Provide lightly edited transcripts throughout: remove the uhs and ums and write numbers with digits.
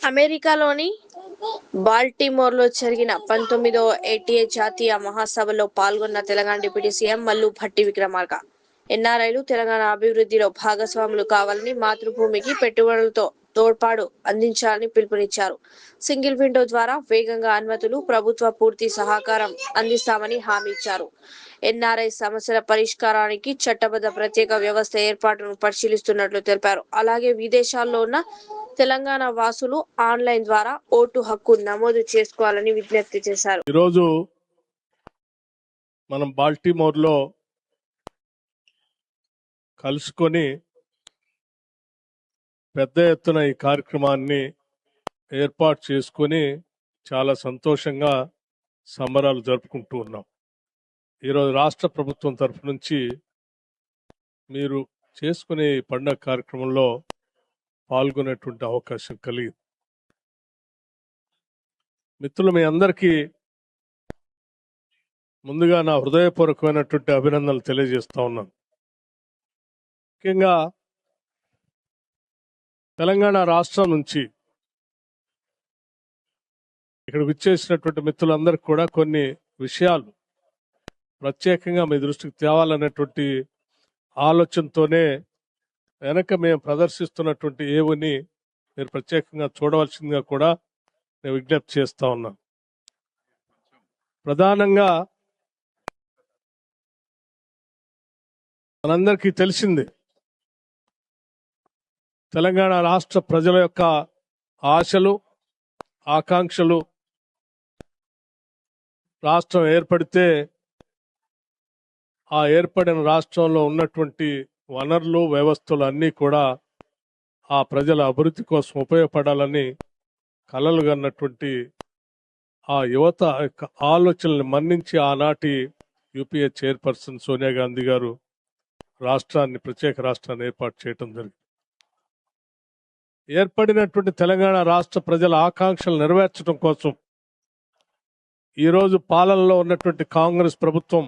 అమెరికాలోని బాల్టిమోర్లో జరిగిన 19వ ఏటీఏ జాతీయ మహాసభలో పాల్గొన్న తెలంగాణ డిప్యూటీ సీఎం మల్లు భట్టి విక్రమార్క ఎన్ఆర్ఐలు తెలంగాణ అభివృద్ధిలో భాగస్వాములు కావాలని, మాతృభూమికి పెట్టుబడులతో తోడ్పాటు అందించాలని పిలుపునిచ్చారు. సింగిల్ విండో ద్వారా వేగంగా అనుమతులు, ప్రభుత్వ పూర్తి సహకారం అందిస్తామని హామీ ఇచ్చారు. ఎన్ఆర్ఐ సమస్యల పరిష్కారానికి చట్టబద్ధ ప్రత్యేక వ్యవస్థ ఏర్పాటును పరిశీలిస్తున్నట్లు తెలిపారు. అలాగే విదేశాల్లో ఉన్న తెలంగాణ వాసులు ఆన్లైన్ ద్వారా ఓటు హక్కు నమోదు చేసుకోవాలని విజ్ఞప్తి చేశారు. ఈరోజు మనం బాల్టిమోర్లో కలుసుకొని పెద్ద ఎత్తున ఈ కార్యక్రమాన్ని ఏర్పాటు చేసుకొని చాలా సంతోషంగా సంబరాలు జరుపుకుంటూ ఉన్నాం. ఈరోజు రాష్ట్ర ప్రభుత్వం తరఫు నుంచి మీరు చేసుకునే పండుగ కార్యక్రమంలో పాల్గొనేటువంటి అవకాశం కలిగింది. మిత్రులు, మీ అందరికీ ముందుగా నా హృదయపూర్వకమైనటువంటి అభినందనలు తెలియజేస్తా ఉన్నాను. ముఖ్యంగా తెలంగాణ రాష్ట్రం నుంచి ఇక్కడ విచ్చేసినటువంటి మిత్రులందరికీ కూడా కొన్ని విషయాలు ప్రత్యేకంగా మీ దృష్టికి తేవాలనేటువంటి ఆలోచనతోనే వెనక మేము ప్రదర్శిస్తున్నటువంటి ఏవుని మీరు ప్రత్యేకంగా చూడవలసిందిగా కూడా నేను విజ్ఞప్తి చేస్తా ఉన్నాను. ప్రధానంగా మనందరికీ తెలిసింది, తెలంగాణ రాష్ట్ర ప్రజల యొక్క ఆశలు, ఆకాంక్షలు రాష్ట్రం ఏర్పడితే ఆ ఏర్పడిన రాష్ట్రంలో ఉన్నటువంటి వనరులు, వ్యవస్థలు అన్నీ కూడా ఆ ప్రజల అభివృద్ధి కోసం ఉపయోగపడాలని కలలు కన్నటువంటి ఆ యువత యొక్క ఆలోచనల్ని మన్నించి ఆనాటి యూపీఏ చైర్పర్సన్ సోనియా గాంధీ గారు ప్రత్యేక రాష్ట్రాన్ని ఏర్పాటు చేయటం జరిగింది. ఏర్పడినటువంటి తెలంగాణ రాష్ట్ర ప్రజల ఆకాంక్షలు నెరవేర్చడం కోసం ఈరోజు పాలనలో ఉన్నటువంటి కాంగ్రెస్ ప్రభుత్వం,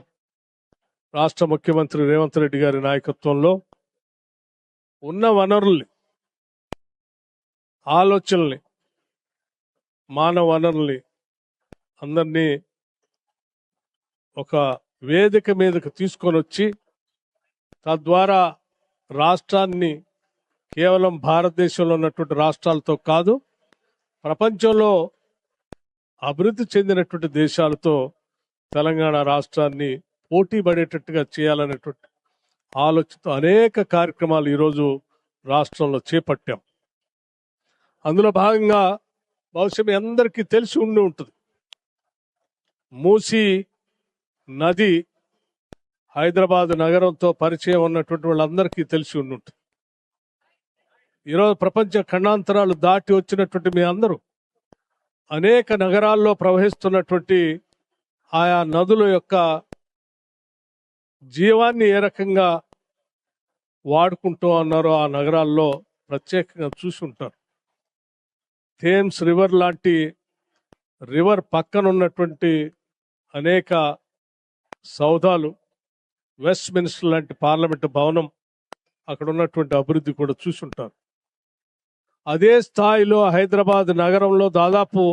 రాష్ట్ర ముఖ్యమంత్రి రేవంత్ రెడ్డి గారి నాయకత్వంలో ఉన్న వనరుల్ని, ఆలోచనల్ని, మానవ వనరుల్ని అందరినీ ఒక వేదిక మీదకు తీసుకొని వచ్చి తద్వారా రాష్ట్రాన్ని కేవలం భారతదేశంలో ఉన్నటువంటి రాష్ట్రాలతో కాదు, ప్రపంచంలో అభివృద్ధి చెందినటువంటి దేశాలతో తెలంగాణ రాష్ట్రాన్ని పోటీ పడేటట్టుగా చేయాలనేటువంటి ఆలోచనతో అనేక కార్యక్రమాలు ఈరోజు రాష్ట్రంలో చేపట్టాం. అందులో భాగంగా బహుశా మీ అందరికీ తెలిసి ఉండి ఉంటుంది, మూసీ నది హైదరాబాద్ నగరంతో పరిచయం ఉన్నటువంటి వాళ్ళందరికీ తెలిసి ఉండి ఉంటుంది. ఈరోజు ప్రపంచ ఖండాంతరాలు దాటి వచ్చినటువంటి మీ అందరూ అనేక నగరాల్లో ప్రవహిస్తున్నటువంటి ఆయా నదుల యొక్క జీవాన్ని ఏ రకంగా వాడుకుంటూ ఉన్నారో ఆ నగరాల్లో ప్రత్యేకంగా చూసి ఉంటారు. థేమ్స్ రివర్ లాంటి రివర్ పక్కన ఉన్నటువంటి అనేక సౌధాలు, వెస్ట్ మినిస్టర్ లాంటి పార్లమెంటు భవనం, అక్కడ ఉన్నటువంటి అభివృద్ధి కూడా చూసుంటారు. అదే స్థాయిలో హైదరాబాద్ నగరంలో దాదాపు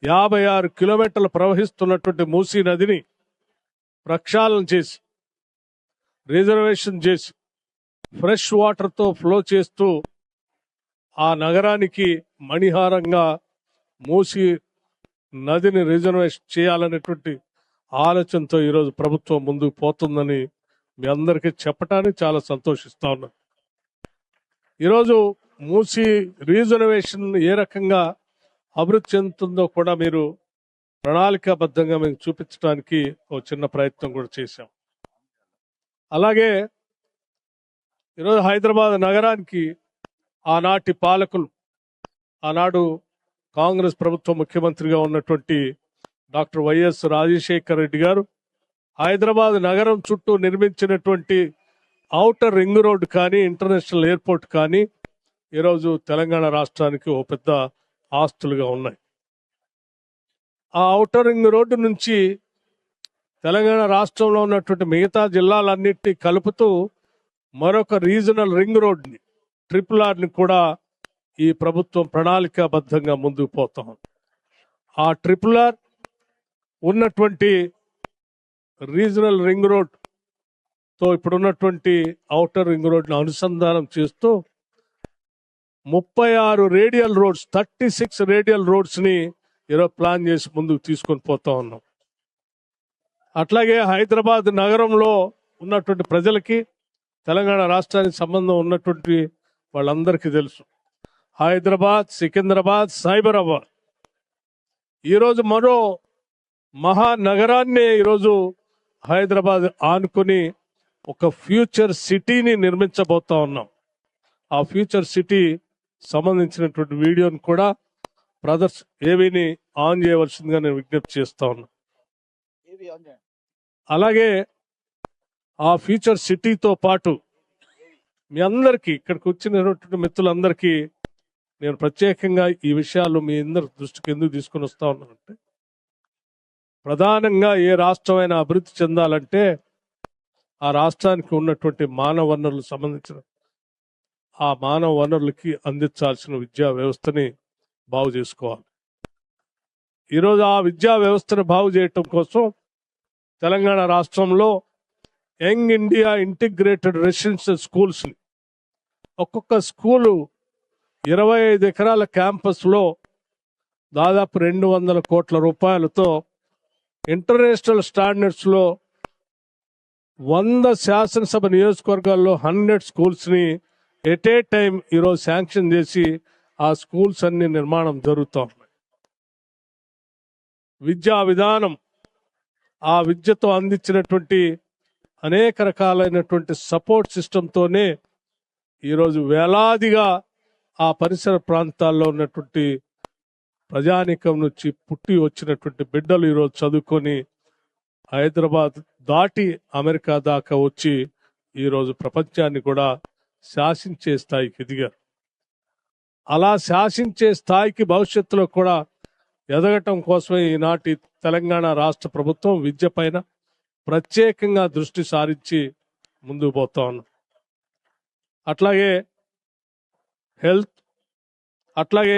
56 కిలోమీటర్లు ప్రవహిస్తున్నటువంటి మూసీ నదిని ప్రక్షాళన చేసి, రిజర్వేషన్ చేసి, ఫ్రెష్ వాటర్తో ఫ్లో చేస్తూ ఆ నగరానికి మణిహారంగా మూసీ నదిని రిజర్వేషన్ చేయాలనేటువంటి ఆలోచనతో ఈరోజు ప్రభుత్వం ముందుకు పోతుందని మీ అందరికీ చెప్పడానికి చాలా సంతోషిస్తా ఉన్నాను. ఈరోజు మూసీ రిజర్వేషన్ ఏ రకంగా అభివృద్ధి చెందుతుందో కూడా మీరు ప్రణాళికాబద్ధంగా మీకు చూపించడానికి ఒక చిన్న ప్రయత్నం కూడా చేశాం. అలాగే ఈరోజు హైదరాబాద్ నగరానికి ఆనాటి పాలకులు, ఆనాడు కాంగ్రెస్ ప్రభుత్వ ముఖ్యమంత్రిగా ఉన్నటువంటి డాక్టర్ వైఎస్ రాజశేఖర రెడ్డి గారు హైదరాబాద్ నగరం చుట్టూ నిర్మించినటువంటి ఔటర్ రింగ్ రోడ్ కానీ, ఇంటర్నేషనల్ ఎయిర్పోర్ట్ కానీ ఈరోజు తెలంగాణ రాష్ట్రానికి ఓ పెద్ద ఆస్తులుగా ఉన్నాయి. ఆ ఔటర్ రింగ్ రోడ్డు నుంచి తెలంగాణ రాష్ట్రంలో ఉన్నటువంటి మిగతా జిల్లాలన్నింటినీ కలుపుతూ మరొక రీజనల్ రింగ్ రోడ్ని, ట్రిపుల్ ఆర్ని కూడా ఈ ప్రభుత్వం ప్రణాళికాబద్ధంగా ముందుకు పోతాం. ఆ ట్రిపుల్ ఆర్ ఉన్నటువంటి రీజనల్ రింగ్ రోడ్ తో ఇప్పుడున్నటువంటి ఔటర్ రింగ్ రోడ్ను అనుసంధానం చేస్తూ 36 రేడియల్ రోడ్స్ 36 రేడియల్ రోడ్స్ ని ఈరోజు ప్లాన్ చేసి ముందుకు తీసుకొని పోతా ఉన్నాం. అట్లాగే హైదరాబాద్ నగరంలో ఉన్నటువంటి ప్రజలకి తెలంగాణ రాష్ట్రానికి సంబంధం ఉన్నటువంటి వాళ్ళందరికీ తెలుసు, హైదరాబాద్, సికింద్రాబాద్, సైబరాబాద్ ఈరోజు మరో మహానగరాన్ని ఈరోజు హైదరాబాద్ ఆనుకొని ఒక ఫ్యూచర్ సిటీని నిర్మించబోతా ఉన్నాం. ఆ ఫ్యూచర్ సిటీ సంబంధించినటువంటి వీడియోని కూడా ఏవీని ఆన్ చేయవలసిందిగా నేను విజ్ఞప్తి చేస్తా ఉన్నా. అలాగే ఆ ఫ్యూచర్ సిటీతో పాటు మీ అందరికీ ఇక్కడికి వచ్చినటువంటి మిత్రులందరికీ నేను ప్రత్యేకంగా ఈ విషయాలు మీ అందరి దృష్టికి ఎందుకు తీసుకొని వస్తా ఉన్నానంటే, ప్రధానంగా ఏ రాష్ట్రమైనా అభివృద్ధి చెందాలంటే ఆ రాష్ట్రానికి ఉన్నటువంటి మానవ వనరులకు సంబంధించిన ఆ మానవ వనరులకి అందించాల్సిన విద్యా వ్యవస్థని బాగు చేసుకోవాలి. ఈరోజు ఆ విద్యా వ్యవస్థను బాగు చేయటం కోసం తెలంగాణ రాష్ట్రంలో young India integrated residential schools ని ఒక్కొక్క స్కూలు 25 ఎకరాల క్యాంపస్ లో దాదాపు 200 కోట్ల రూపాయలతో ఇంటర్నేషనల్ స్టాండర్డ్స్ లో 100 శాసనసభ నియోజకవర్గాల్లో 100 స్కూల్స్ ని ఎట్ ఏ టైం ఈరోజు శాంక్షన్ చేసి ఆ స్కూల్స్ అన్ని నిర్మాణం జరుగుతూ ఉన్నాయి. విద్యా విధానం, ఆ విద్యతో అందించినటువంటి అనేక రకాలైనటువంటి సపోర్ట్ సిస్టంతోనే ఈరోజు వేలాదిగా ఆ పరిసర ప్రాంతాల్లో ఉన్నటువంటి ప్రజానీకం నుంచి పుట్టి వచ్చినటువంటి బిడ్డలు ఈరోజు చదువుకొని హైదరాబాద్ దాటి అమెరికా దాకా వచ్చి ఈరోజు ప్రపంచాన్ని కూడా శాసించే స్థాయికి ఎదిగారు. అలా శాసించే స్థాయికి భవిష్యత్తులో కూడా ఎదగటం కోసమే ఈనాటి తెలంగాణ రాష్ట్ర ప్రభుత్వం విద్య పైన ప్రత్యేకంగా దృష్టి సారించి ముందుకు పోతా ఉన్నాం. అట్లాగే హెల్త్, అట్లాగే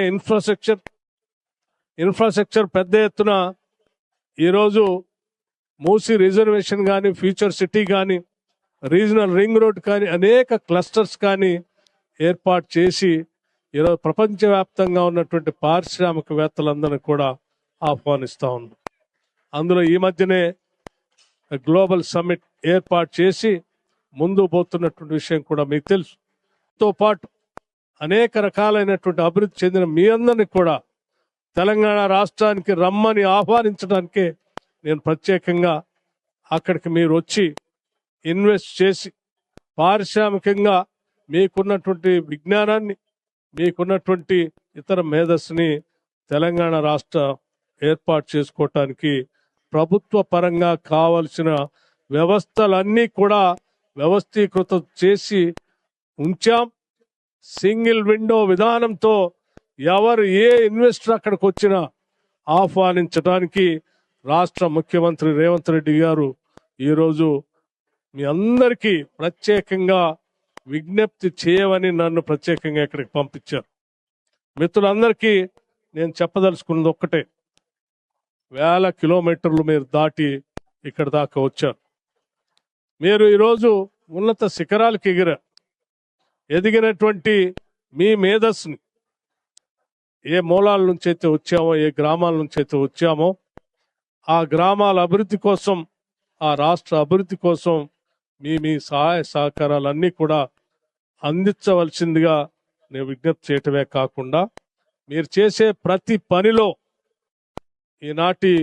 ఇన్ఫ్రాస్ట్రక్చర్ పెద్ద ఎత్తున ఈరోజు మూసీ రిజర్వేషన్ కానీ, ఫ్యూచర్ సిటీ కానీ, రీజనల్ రింగ్ రోడ్ కానీ, అనేక క్లస్టర్స్ కానీ ఏర్పాటు చేసి ఈరోజు ప్రపంచవ్యాప్తంగా ఉన్నటువంటి పారిశ్రామికవేత్తలందరినీ కూడా ఆహ్వానిస్తా ఉన్నాం. అందులో ఈ మధ్యనే గ్లోబల్ సమ్మిట్ ఏర్పాటు చేసి ముందు పోతున్నటువంటి విషయం కూడా మీకు తెలుసు. తో పాటు అనేక రకాలైనటువంటి అభివృద్ధి చెందిన మీ అందరినీ కూడా తెలంగాణ రాష్ట్రానికి రమ్మని ఆహ్వానించడానికే నేను ప్రత్యేకంగా అక్కడికి మీరు వచ్చి ఇన్వెస్ట్ చేసి పారిశ్రామికంగా మీకున్నటువంటి విజ్ఞానాన్ని, మీకున్నటువంటి ఇతర మేధస్సుని తెలంగాణ రాష్ట్ర ఏర్పాటు చేసుకోవటానికి ప్రభుత్వ పరంగా కావలసిన వ్యవస్థలన్నీ కూడా వ్యవస్థీకృతం చేసి ఉంచాం. సింగిల్ విండో విధానంతో ఎవరు ఏ ఇన్వెస్టర్ అక్కడికి వచ్చినా ఆహ్వానించడానికి రాష్ట్ర ముఖ్యమంత్రి రేవంత్ రెడ్డి గారు ఈరోజు మీ అందరికీ ప్రత్యేకంగా విజ్ఞప్తి చేయమని నన్ను ప్రత్యేకంగా ఇక్కడికి పంపించారు. మిత్రులందరికీ నేను చెప్పదలుచుకున్నది ఒక్కటే, 1000 కిలోమీటర్లు మీరు దాటి ఇక్కడ దాకా వచ్చారు. మీరు ఈరోజు ఉన్నత శిఖరాలకు ఎదిగినటువంటి మీ మేధస్సుని ఏ మూలాల నుంచి అయితే వచ్చామో, ఏ గ్రామాల నుంచి అయితే వచ్చామో, ఆ గ్రామాల అభివృద్ధి కోసం, ఆ రాష్ట్ర అభివృద్ధి కోసం మీ సహాయ సహకారాలన్నీ కూడా అందించవలసిందిగా నేను విజ్ఞప్తి చేయటమే కాకుండా, మీరు చేసే ప్రతి పనిలో ఈనాటి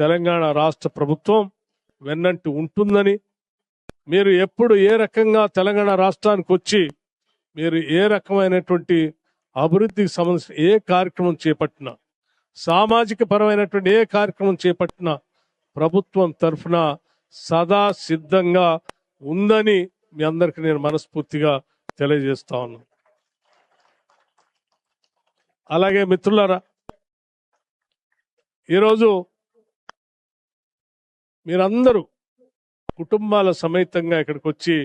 తెలంగాణ రాష్ట్ర ప్రభుత్వం వెన్నంటి ఉంటుందని, మీరు ఎప్పుడు ఏ రకంగా తెలంగాణ రాష్ట్రానికి వచ్చి మీరు ఏ రకమైనటువంటి అభివృద్ధికి సంబంధించిన ఏ కార్యక్రమం చేపట్టినా, సామాజిక పరమైనటువంటి ఏ కార్యక్రమం చేపట్టినా ప్రభుత్వం తరఫున సదా సిద్ధంగా ఉందని మీ అందరికి నేను మనస్ఫూర్తిగా తెలియజేస్తా ఉన్నాను. అలాగే మిత్రులారా, ఈరోజు మీరందరూ కుటుంబాల సమేతంగా ఇక్కడికి వచ్చి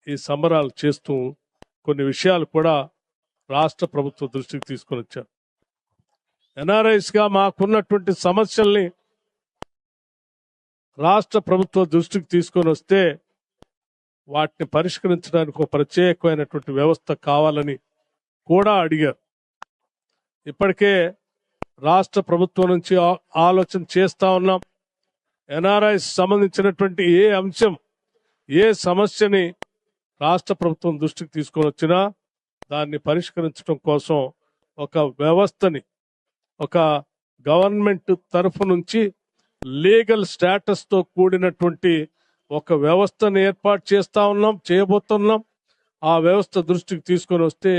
ఈ సంబరాలు చేస్తూ కొన్ని విషయాలు కూడా రాష్ట్ర ప్రభుత్వ దృష్టికి తీసుకొని వచ్చారు. ఎన్ఆర్ఐస్ గా మాకున్నటువంటి సమస్యల్ని రాష్ట్ర ప్రభుత్వ దృష్టికి తీసుకొని వస్తే వాటిని పరిష్కరించడానికి ఒక ప్రత్యేకమైనటువంటి వ్యవస్థ కావాలని కూడా అడిగారు. ఇప్పటికే రాష్ట్ర ప్రభుత్వం నుంచి ఆలోచన చేస్తా ఉన్నాం. ఎన్ఆర్ఐస్ సంబంధించినటువంటి ఏ అంశం, ఏ సమస్యని రాష్ట్ర ప్రభుత్వం దృష్టికి తీసుకొని వచ్చినా దాన్ని పరిష్కరించడం కోసం ఒక వ్యవస్థని, ఒక గవర్నమెంట్ తరఫు నుంచి లీగల్ స్టేటస్ తో కూడినటువంటి ఒక వ్యవస్థను ఏర్పాటు చేస్తా ఉన్నాం, చేయబోతున్నాం. ఆ వ్యవస్థ దృష్టికి తీసుకొని వస్తే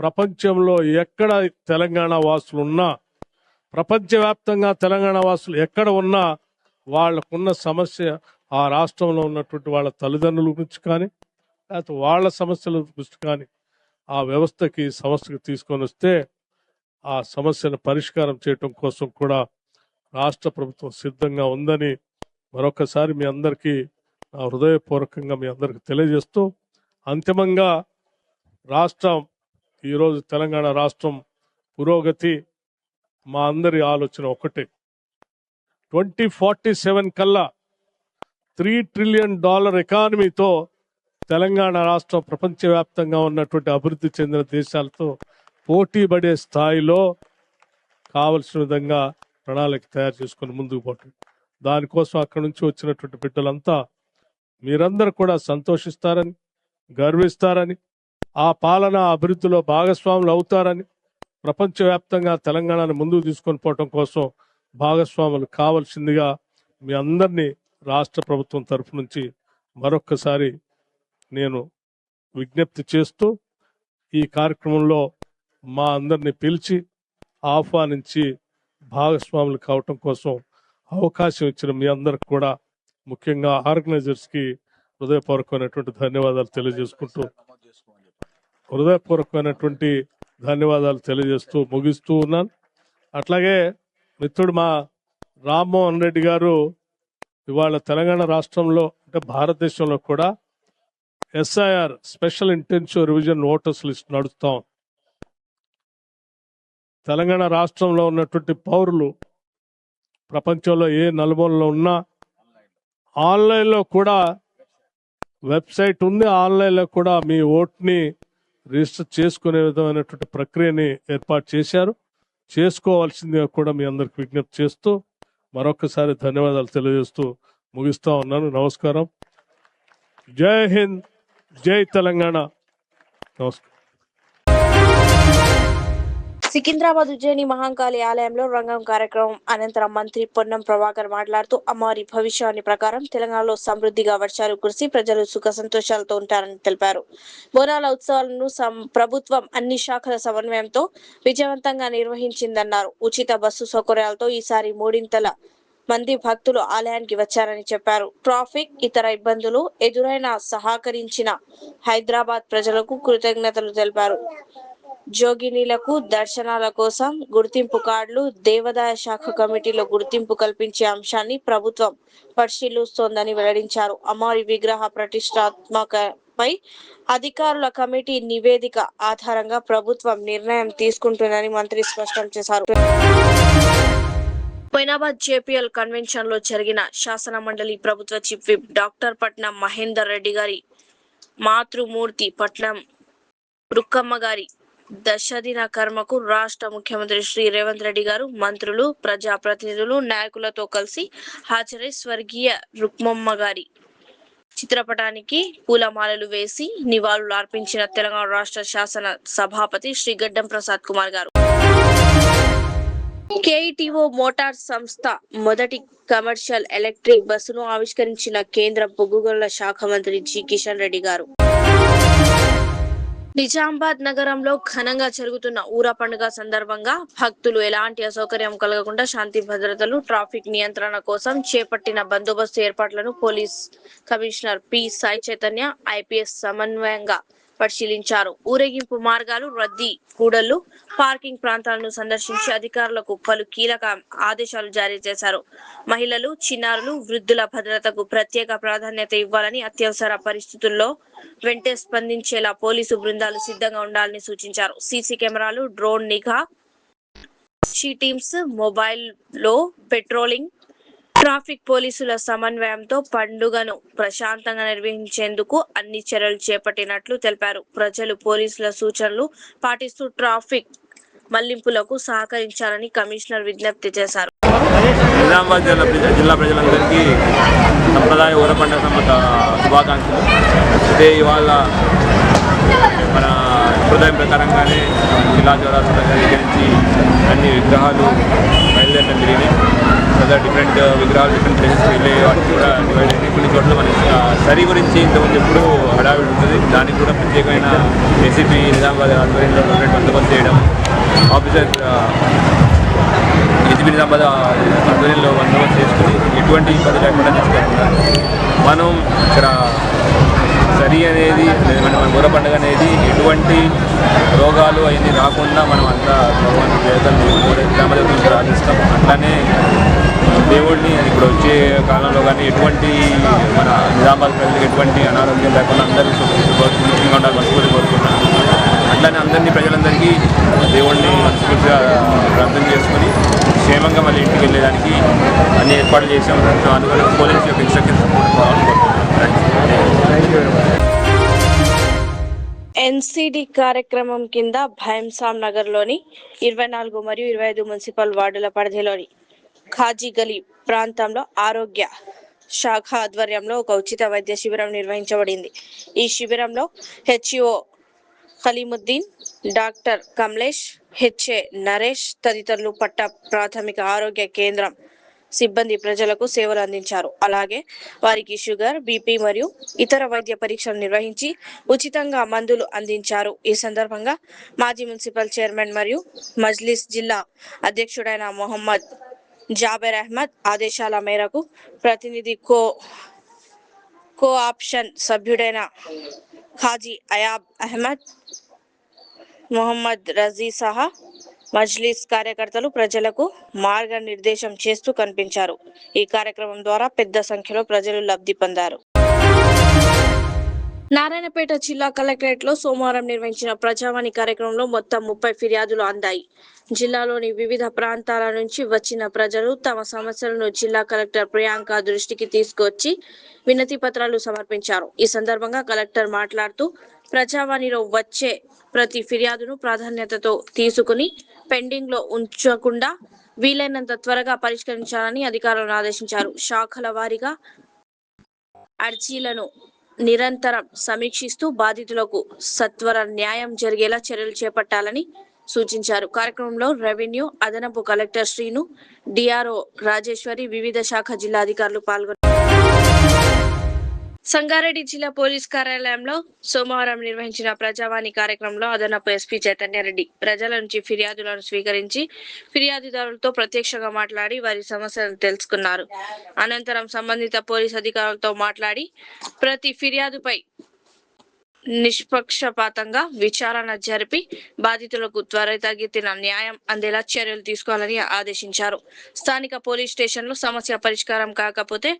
ప్రపంచంలో ఎక్కడ తెలంగాణ వాసులు ఉన్నా, ప్రపంచవ్యాప్తంగా తెలంగాణ వాసులు ఎక్కడ ఉన్నా వాళ్లకున్న సమస్య ఆ రాష్ట్రంలో ఉన్నటువంటి వాళ్ళ తల్లిదండ్రుల గురించి కానీ లేకపోతే వాళ్ళ సమస్యల గురించి కానీ ఆ వ్యవస్థకి సమస్యకు తీసుకొని వస్తే ఆ సమస్యను పరిష్కారం చేయటం కోసం కూడా రాష్ట్ర ప్రభుత్వం సిద్ధంగా ఉందని మరొకసారి మీ అందరికీ నా హృదయపూర్వకంగా మీ అందరికి తెలియజేస్తూ, అంతిమంగా రాష్ట్రం ఈరోజు తెలంగాణ రాష్ట్రం పురోగతి మా అందరి ఆలోచన ఒకటే. 2047 కల్లా $3 ట్రిలియన్ ఎకానమీతో తెలంగాణ రాష్ట్రం ప్రపంచవ్యాప్తంగా ఉన్నటువంటి అభివృద్ధి చెందిన దేశాలతో పోటీ పడే స్థాయిలో కావలసిన విధంగా ప్రణాళిక తయారు చేసుకుని ముందుకు పోతుంది. దానికోసం అక్కడి నుంచి వచ్చినటువంటి బిడ్డలంతా మీరందరూ కూడా సంతోషిస్తారని, గర్విస్తారని, ఆ పాలన అభివృద్ధిలో భాగస్వాములు అవుతారని, ప్రపంచవ్యాప్తంగా తెలంగాణను ముందుకు తీసుకొని పోవటం కోసం భాగస్వాములు కావాల్సిందిగా మీ అందరినీ రాష్ట్ర ప్రభుత్వం తరఫు నుంచి మరొక్కసారి నేను విజ్ఞప్తి చేస్తూ ఈ కార్యక్రమంలో మా అందరిని పిలిచి ఆహ్వానించి భాగస్వాములు కావటం కోసం అవకాశం ఇచ్చిన మీ అందరికి కూడా, ముఖ్యంగా ఆర్గనైజర్స్ కి హృదయపూర్వకమైనటువంటి ధన్యవాదాలు తెలియజేస్తూ ముగిస్తూ ఉన్నాను. అట్లాగే మిత్రుడు మా రామ్మోహన్ రెడ్డి గారు ఇవాళ తెలంగాణ రాష్ట్రంలో అంటే భారతదేశంలో కూడా SIR special intensive revision voters list నడుస్తాం. తెలంగాణ రాష్ట్రంలో ఉన్నటువంటి పౌరులు ప్రపంచంలో ఏ నలుమూలలో ఉన్నా ఆన్లైన్లో కూడా వెబ్సైట్ ఉంది, ఆన్లైన్లో కూడా మీ ఓట్ని రిజిస్టర్ చేసుకునే విధమైనటువంటి ప్రక్రియని ఏర్పాటు చేశారు. చేసుకోవాల్సిందిగా కూడా మీ అందరికి విజ్ఞప్తి చేస్తూ మరొకసారి ధన్యవాదాలు తెలియజేస్తూ ముగిస్తా ఉన్నాను. నమస్కారం. జై హింద్, జై తెలంగాణ. నమస్కారం. సికింద్రాబాద్ ఉజ్జయిని మహంకాళి ఆలయంలో రంగం కార్యక్రమం అనంతరం మంత్రి పొన్నం ప్రభాకర్ మాట్లాడుతూ అమ్మవారి భవిష్యాన్ని ప్రకారం తెలంగాణలో సమృద్ధిగా వర్షాలు కురిసి ప్రజలు సుఖ సంతోషాలతో ఉంటారని తెలిపారు. బోనాల ఉత్సవాలను ప్రభుత్వం అన్ని శాఖల సమన్వయంతో విజయవంతంగా నిర్వహించిందన్నారు. ఉచిత బస్సు సౌకర్యాలతో ఈసారి 3 మంది భక్తులు ఆలయానికి వచ్చారని చెప్పారు. ట్రాఫిక్ ఇతర ఇబ్బందులు ఎదురైనా సహకరించిన హైదరాబాద్ ప్రజలకు కృతజ్ఞతలు తెలిపారు. జోగినీలకు దర్శనాల కోసం గుర్తింపు కార్డులు, దేవాదాయ శాఖ కమిటీలో గుర్తింపు కల్పించే అంశాన్ని ప్రభుత్వం పరిశీలిస్తోందని వెల్లడించారు. అమ్మవారి విగ్రహ ప్రతిష్టాత్మకపై అధికారుల కమిటీ నివేదిక ఆధారంగా ప్రభుత్వం నిర్ణయం తీసుకుంటుందని మంత్రి స్పష్టం చేశారు. మొయినాబాద్ JPL కన్వెన్షన్ లో జరిగిన శాసన మండలి ప్రభుత్వ చీఫ్ విప్ డాక్టర్ పట్నం మహేందర్ రెడ్డి గారి మాతృమూర్తి పట్నం రుక్కమ్మ గారి దశదిన కర్మకు రాష్ట్ర ముఖ్యమంత్రి శ్రీ రేవంత్ రెడ్డి గారు, మంత్రులు, ప్రజాప్రతినిధులు, నాయకులతో కలిసి హాజరై స్వర్గీయ రుక్మమ్మ గారి చిత్రపటానికి పూలమాలలు వేసి నివాళులు అర్పించిన తెలంగాణ రాష్ట్ర శాసన సభాపతి శ్రీ గడ్డం ప్రసాద్ కుమార్ గారు. KETO మోటార్ సంస్థ మొదటి కమర్షియల్ ఎలక్ట్రిక్ బస్సును ఆవిష్కరించిన కేంద్ర బొగ్గు గనుల శాఖ మంత్రి జి కిషన్ రెడ్డి గారు. నిజామాబాద్ నగరంలో ఘనంగా జరుగుతున్న ఊరా పండుగ సందర్భంగా భక్తులు ఎలాంటి అసౌకర్యం కలగకుండా శాంతి భద్రతలు, ట్రాఫిక్ నియంత్రణ కోసం చేపట్టిన బందోబస్తు ఏర్పాట్లను police commissioner P Sai Chaitanya IPS సమన్వయంగా పరిశీలించారు. ఊరేగింపు మార్గాలు, రద్దీ కూడళ్లు, పార్కింగ్ ప్రాంతాలను సందర్శించి అధికారులకు పలు కీలక ఆదేశాలు జారీ చేశారు. మహిళలు, చిన్నారులు, వృద్ధుల భద్రతకు ప్రత్యేక ప్రాధాన్యత ఇవ్వాలని, అత్యవసర పరిస్థితుల్లో వెంటనే స్పందించేలా పోలీసు బృందాలు సిద్ధంగా ఉండాలని సూచించారు. సీసీ కెమెరాలు, డ్రోన్ నిఘా, షీ టీమ్స్, మొబైల్ లో పెట్రోలింగ్, ట్రాఫిక్ పోలీసుల సమన్వయంతో పండుగను ప్రశాంతంగా నిర్వహించేందుకు అన్ని చర్యలు చేపట్టినట్లు తెలిపారు. ప్రజలు పోలీసుల సూచనలు పాటిస్తూ ట్రాఫిక్ మళ్లింపులకు సహకరించాలని కమిషనర్ విజ్ఞప్తి చేశారు. నిజామాబాద్ జిల్లా ప్రజలందరికీ సంప్రదాయ ఊర పండుగ శుభాకాంక్షలు. ఇదే ఇవాళ మన సంప్రదాయం ప్రకారంగానే జిల్లా చౌరస్తా దగ్గర నుంచి అన్ని విగ్రహాలు బయలుదేరడం జరిగినాయి. డిఫరెంట్ విగ్రహాలు డిఫరెంట్ ప్లేసెస్కి వెళ్ళే వాటికి కూడా డివైడ్ అయింది. కొన్ని చోట్ల మనకి సరి గురించి ఇంతకుముందు ఎప్పుడు హడావిడి ఉంటుంది. దానికి కూడా ప్రత్యేకమైన ఏసీపీ నిజామాబాద్ ఆధ్వర్యంలో బందోబస్తు చేయడం, ఆఫీసర్ ఏసీపీ నిజామాబాద్ ఆధ్వర్యంలో బందోబస్తు చేసుకుని ఎటువంటి ఇబ్బంది లేకుండా తీసుకెళ్తున్నారు. మనం ఇక్కడ సరి అనేది మన ఊర పండుగ అనేది ఎటువంటి రోగాలు అవన్నీ రాకుండా మనం అంతా భగవాన్ దేవతలను ప్రార్థిస్తాం. అట్లానే దేవుడిని ఇప్పుడు వచ్చే కాలంలో కానీ ఎటువంటి మన నిజామాబాద్ ప్రజలకు ఎటువంటి అనారోగ్యం లేకుండా అందరూ సుఖంగా ఉండాలి మనస్ఫూర్తి కోరుకుంటున్నాం. అట్లానే అందరినీ ప్రజలందరికీ దేవుడిని మనస్ఫూర్తిగా ప్రార్థన చేసుకుని క్షేమంగా మళ్ళీ ఇంటికి వెళ్ళేదానికి అన్ని ఏర్పాట్లు చేసాం. అనుగుణంగా పోలీసు యొక్క ఇన్స్ట్రక్షన్స్ ఎన్సిడి కార్యక్రమం కింద భైంసాం నగర్ లోని 24 మరియు 25 మున్సిపల్ వార్డుల పరిధిలోని ఖాజీ గలీ ప్రాంతంలో ఆరోగ్య శాఖ ఆధ్వర్యంలో ఒక ఉచిత వైద్య శిబిరం నిర్వహించబడింది. ఈ శిబిరంలో HO Khaleemuddin, doctor Kamlesh, HA Naresh తదితరులు పట్ట ప్రాథమిక ఆరోగ్య కేంద్రం సిబ్బంది ప్రజలకు సేవలు అందించారు. అలాగే వారికి షుగర్, బీపీ మరియు ఇతర వైద్య పరీక్షలు నిర్వహించి ఉచితంగా మందులు అందించారు. ఈ సందర్భంగా మాజీ మున్సిపల్ చైర్మన్ మరియు మజ్లిస్ జిల్లా అధ్యక్షుడైన మొహమ్మద్ జాబెర్ అహ్మద్ ఆదేశాల మేరకు ప్రతినిధి కో ఆప్షన్ సభ్యుడైన ఖాజీ అయాబ్ అహ్మద్, మొహమ్మద్ రజీ సహా మజ్లిస్ కార్యకర్తలు ప్రజలకు మార్గనిర్దేశం చేస్తూ కనిపించారు. ఈ కార్యక్రమం ద్వారా పెద్ద సంఖ్యలో ప్రజలు లబ్ధి పొందారు. నారాయణపేట జిల్లా కలెక్టరేట్ లో సోమవారం నిర్వహించిన ప్రజావాణి కార్యక్రమంలో మొత్తం 30 ఫిర్యాదులు అందాయి. జిల్లాలోని వివిధ ప్రాంతాల నుంచి వచ్చిన ప్రజలు తమ సమస్యలను జిల్లా కలెక్టర్ ప్రియాంక దృష్టికి తీసుకొచ్చి వినతి పత్రాలు సమర్పించారు. ఈ సందర్భంగా కలెక్టర్ మాట్లాడుతూ ప్రజావాణిలో వచ్చే ప్రతి ఫిర్యాదును ప్రాధాన్యతతో తీసుకుని పెండింగ్ లో ఉంచకుండా వీలైనంత త్వరగా పరిష్కరించాలని అధికారులను ఆదేశించారు. శాఖల వారీగా అర్జీలను నిరంతరం సమీక్షిస్తూ బాధితులకు సత్వర న్యాయం జరిగేలా చర్యలు చేపట్టాలని సూచించారు. కార్యక్రమంలో రెవెన్యూ అదనపు కలెక్టర్ శ్రీను, డిఆర్ఓ రాజేశ్వరి, వివిధ శాఖ జిల్లా అధికారులు పాల్గొన్నారు. సంగారెడ్డి జిల్లా పోలీస్ కార్యాలయంలో సోమవారం నిర్వహించిన ప్రజావాణి కార్యక్రమంలో అదనపు ఎస్పీ చైతన్యారెడ్డి ప్రజల నుంచి ఫిర్యాదులను స్వీకరించి ఫిర్యాదుదారులతో ప్రత్యక్షంగా మాట్లాడి వారి సమస్యలను తెలుసుకున్నారు. అనంతరం సంబంధిత పోలీస్ అధికారులతో మాట్లాడి ప్రతి ఫిర్యాదుపై నిష్పక్షపాతంగా విచారణ జరిపి బాధితులకు త్వరితగతిన న్యాయం అందేలా చర్యలు తీసుకోవాలని ఆదేశించారు. స్థానిక పోలీస్ స్టేషన్లో సమస్య పరిష్కారం కాకపోతే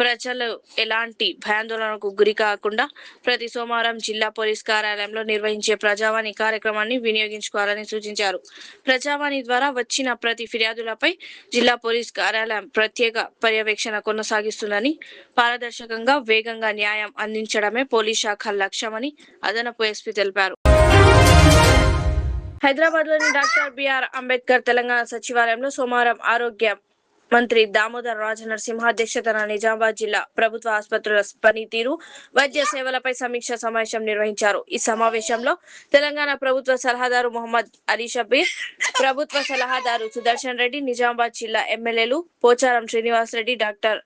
ప్రజలు ఎలాంటి భయాందోళనకు గురి కాకుండా ప్రతి సోమవారం జిల్లా పోలీస్ కార్యాలయంలో నిర్వహించే ప్రజావాణి కార్యక్రమాన్ని వినియోగించుకోవాలని సూచించారు. ప్రజావాణి ద్వారా వచ్చిన ప్రతి ఫిర్యాదులపై జిల్లా పోలీస్ కార్యాలయం ప్రత్యేక పర్యవేక్షణ కొనసాగిస్తుందని, పారదర్శకంగా వేగంగా న్యాయం అందించడమే పోలీస్ శాఖ లక్ష్యమని అదనపు ఎస్పీ తెలిపారు. హైదరాబాద్ లోని డాక్టర్ బిఆర్ అంబేద్కర్ తెలంగాణ సచివాలయంలో సోమవారం ఆరోగ్య మంత్రి దామోదర్ రాజనరసింహ అధ్యక్షతన నిజామాబాద్ జిల్లా ప్రభుత్వ ఆసుపత్రుల పనితీరు, వైద్య సేవలపై సమీక్ష సమావేశం నిర్వహించారు. ఈ సమావేశంలో తెలంగాణ ప్రభుత్వ సలహాదారు మొహమ్మద్ అలీ షబీర్, ప్రభుత్వ సలహాదారు సుదర్శన్ రెడ్డి, నిజామాబాద్ జిల్లా ఎమ్మెల్యేలు పోచారం శ్రీనివాస్ రెడ్డి, డాక్టర్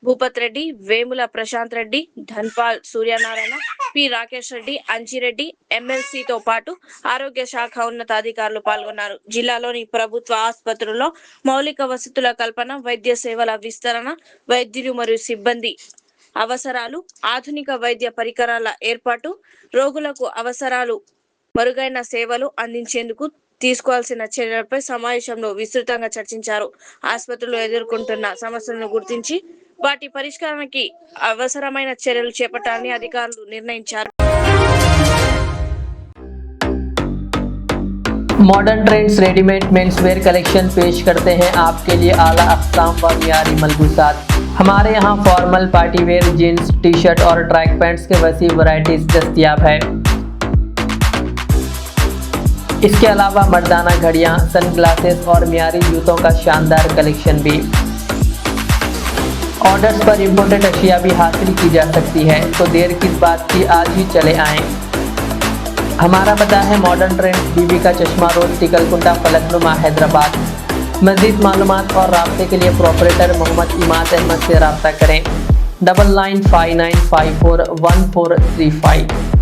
భూపత్ రెడ్డి, వేముల ప్రశాంత్ రెడ్డి, ధన్పాల్ సూర్యనారాయణ, పి రాకేష్ రెడ్డి, అంజిరెడ్డి, ఎమ్మెల్సీతో పాటు ఆరోగ్య శాఖ ఉన్నతాధికారులు పాల్గొన్నారు. జిల్లాలోని ప్రభుత్వ ఆసుపత్రుల్లో మౌలిక వసతుల కల్పన, వైద్య సేవల విస్తరణ, వైద్యులు మరియు సిబ్బంది అవసరాలు, ఆధునిక వైద్య పరికరాల ఏర్పాటు, రోగులకు అవసరాలు మరుగైన సేవలు అందించేందుకు తీసుకోవాల్సిన చర్యలపై సమావేశంలో విస్తృతంగా చర్చించారు. ఆసుపత్రులు ఎదుర్కొంటున్న సమస్యలను గుర్తించి వాటి పరిష్కారానికి అవసరమైన చర్యలు చేపట్టాలని అధికారులు నిర్ణయించారు. Modern trends readymade men's wear collection पेश करते हैं आपके लिए आला अक़साम व मियारी मलबूसात। हमारे यहाँ formal party wear jeans T shirt और ट्रैक पैंट्स के वसी वैरायटीज दस्तयाब है। इसके अलावा मर्दाना घड़ियाँ, सनग्लासेस और मियारी जूतों का शानदार कलेक्शन भी। ऑर्डर्स पर इम्पोर्टेड अशिया भी हासिल की जा सकती है, तो देर किस बात की, आज ही चले आएँ। हमारा पता है मॉडर्न ट्रेंड्स, बीबी का चश्मा रोड, टिकलकुंटा, फलकनुमा, हैदराबाद। मज़ीद मालूमात और राब्ते के लिए प्रोपरेटर मोहम्मद इमाद अहमद से रब्ता करें। 9959541435।